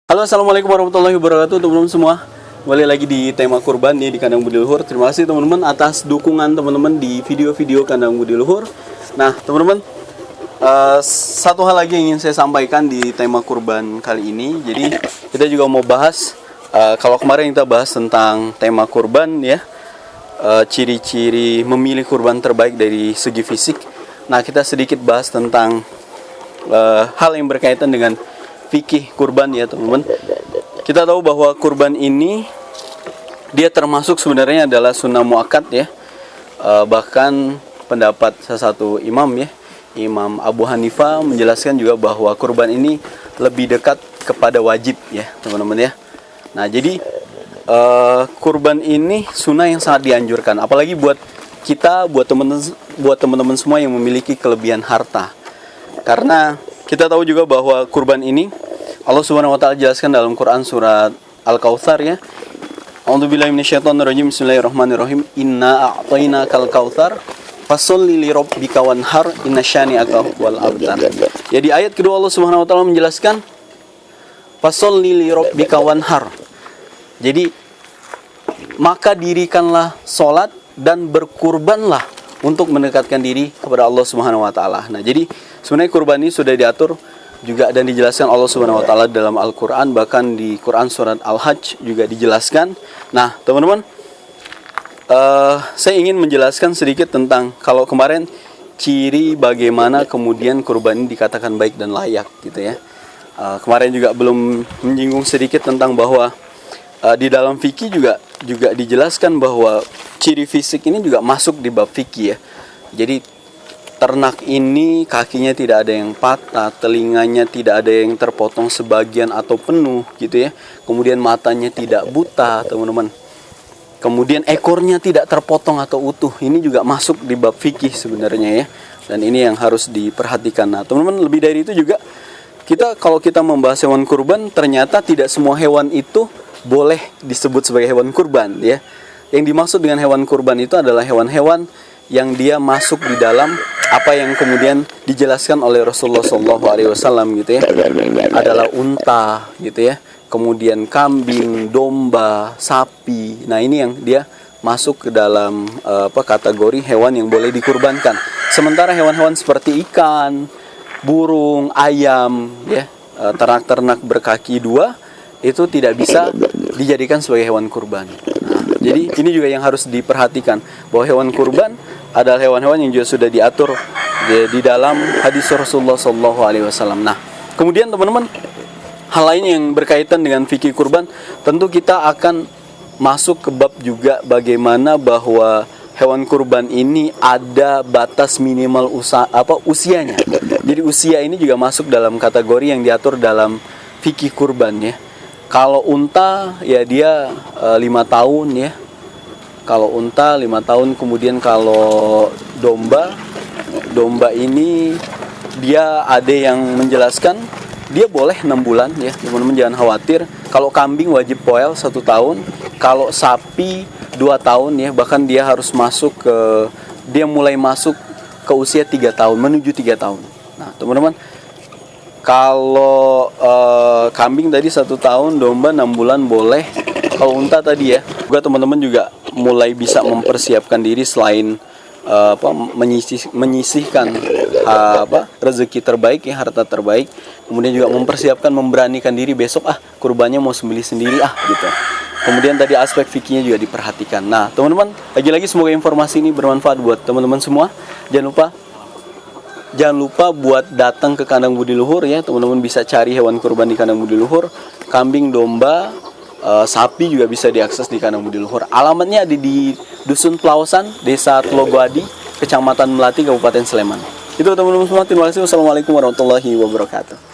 Halo, assalamualaikum warahmatullahi wabarakatuh teman-teman semua. Kembali lagi di tema kurban nih di Kandang Budi Luhur. Terima kasih teman-teman atas dukungan teman-teman di video-video Kandang Budi Luhur. Nah teman-teman, satu hal lagi yang ingin saya sampaikan di tema kurban kali ini. Jadi kita juga mau bahas, kalau kemarin kita bahas tentang tema kurban ya, ciri-ciri memilih kurban terbaik dari segi fisik. Nah kita sedikit bahas tentang hal yang berkaitan dengan fikih kurban ya teman-teman. Kita tahu bahwa kurban ini dia termasuk sebenarnya adalah sunnah muakkad ya. Bahkan pendapat salah satu imam ya, Imam Abu Hanifah menjelaskan juga bahwa kurban ini lebih dekat kepada wajib ya teman-teman ya. Nah jadi kurban ini sunnah yang sangat dianjurkan, apalagi buat kita, buat teman-teman semua yang memiliki kelebihan harta. Karena kita tahu juga bahwa kurban ini Allah Subhanahu wa taala jelaskan dalam Quran surat Al-Kautsar ya. A'udzubillahi minasyaitonirrajim. Bismillahirrahmanirrahim. Inna a'tainakal kautsar fasholli lirabbika wanhar inna syani'aka wal abtar. Ya di ayat kedua Allah Subhanahu wa taala menjelaskan fasholli lirabbika wanhar. Jadi maka dirikanlah salat dan berkurbanlah untuk mendekatkan diri kepada Allah Subhanahu wa taala. Nah, jadi sebenarnya kurban ini sudah diatur juga dan dijelaskan Allah Subhanahu wa taala dalam Al-Qur'an, bahkan di Quran surat Al-Hajj juga dijelaskan. Nah, teman-teman, saya ingin menjelaskan sedikit tentang kalau kemarin ciri bagaimana kemudian kurban ini dikatakan baik dan layak gitu ya. Kemarin juga belum menyinggung sedikit tentang bahwa di dalam fikih juga dijelaskan bahwa ciri fisik ini juga masuk di bab fikih ya. Jadi ternak ini kakinya tidak ada yang patah, telinganya tidak ada yang terpotong sebagian atau penuh gitu ya. Kemudian matanya tidak buta, teman-teman. Kemudian ekornya tidak terpotong atau utuh. Ini juga masuk di bab fikih sebenarnya ya. Dan ini yang harus diperhatikan. Nah, teman-teman, lebih dari itu juga kalau kita membahas hewan kurban, ternyata tidak semua hewan itu boleh disebut sebagai hewan kurban ya. Yang dimaksud dengan hewan kurban itu adalah hewan-hewan yang dia masuk di dalam apa yang kemudian dijelaskan oleh Rasulullah SAW gitu ya, adalah unta gitu ya, kemudian kambing, domba, sapi. Nah ini yang dia masuk ke dalam kategori hewan yang boleh dikurbankan. Sementara hewan-hewan seperti ikan, burung, ayam ya, ternak-ternak berkaki dua itu tidak bisa dijadikan sebagai hewan kurban. Nah, jadi ini juga yang harus diperhatikan, bahwa hewan kurban adalah hewan-hewan yang juga sudah diatur di dalam hadis Rasulullah SAW. Nah, kemudian teman-teman, hal lain yang berkaitan dengan fikih kurban, tentu kita akan masuk ke bab juga bagaimana bahwa hewan kurban ini ada batas minimal usianya. Jadi usia ini juga masuk dalam kategori yang diatur dalam fikih kurban ya. Kalau unta ya dia 5 tahun ya. Kalau unta 5 tahun, kemudian kalau domba ini dia ada yang menjelaskan dia boleh 6 bulan ya. Teman-teman jangan khawatir. Kalau kambing wajib poel 1 tahun. Kalau sapi 2 tahun ya. Bahkan dia harus mulai masuk ke usia 3 tahun menuju 3 tahun. Nah, teman-teman, kalau kambing tadi 1 tahun, domba 6 bulan boleh. Kalau unta tadi ya, juga teman-teman juga mulai bisa mempersiapkan diri selain menyisihkan rezeki terbaik ya, harta terbaik. Kemudian juga mempersiapkan, memberanikan diri besok kurbannya mau sembelih sendiri gitu. Kemudian tadi aspek fikihnya juga diperhatikan. Nah, teman-teman, lagi-lagi semoga informasi ini bermanfaat buat teman-teman semua. Jangan lupa buat datang ke Kandang Budi Luhur ya. Teman-teman bisa cari hewan kurban di Kandang Budi Luhur. Kambing, domba, sapi juga bisa diakses di Kandang Budi Luhur. Alamatnya ada di Dusun Pelausan, Desa Telogoadi, Kecamatan Melati, Kabupaten Sleman. Itu teman-teman semua. Terima kasih. Wassalamualaikum warahmatullahi wabarakatuh.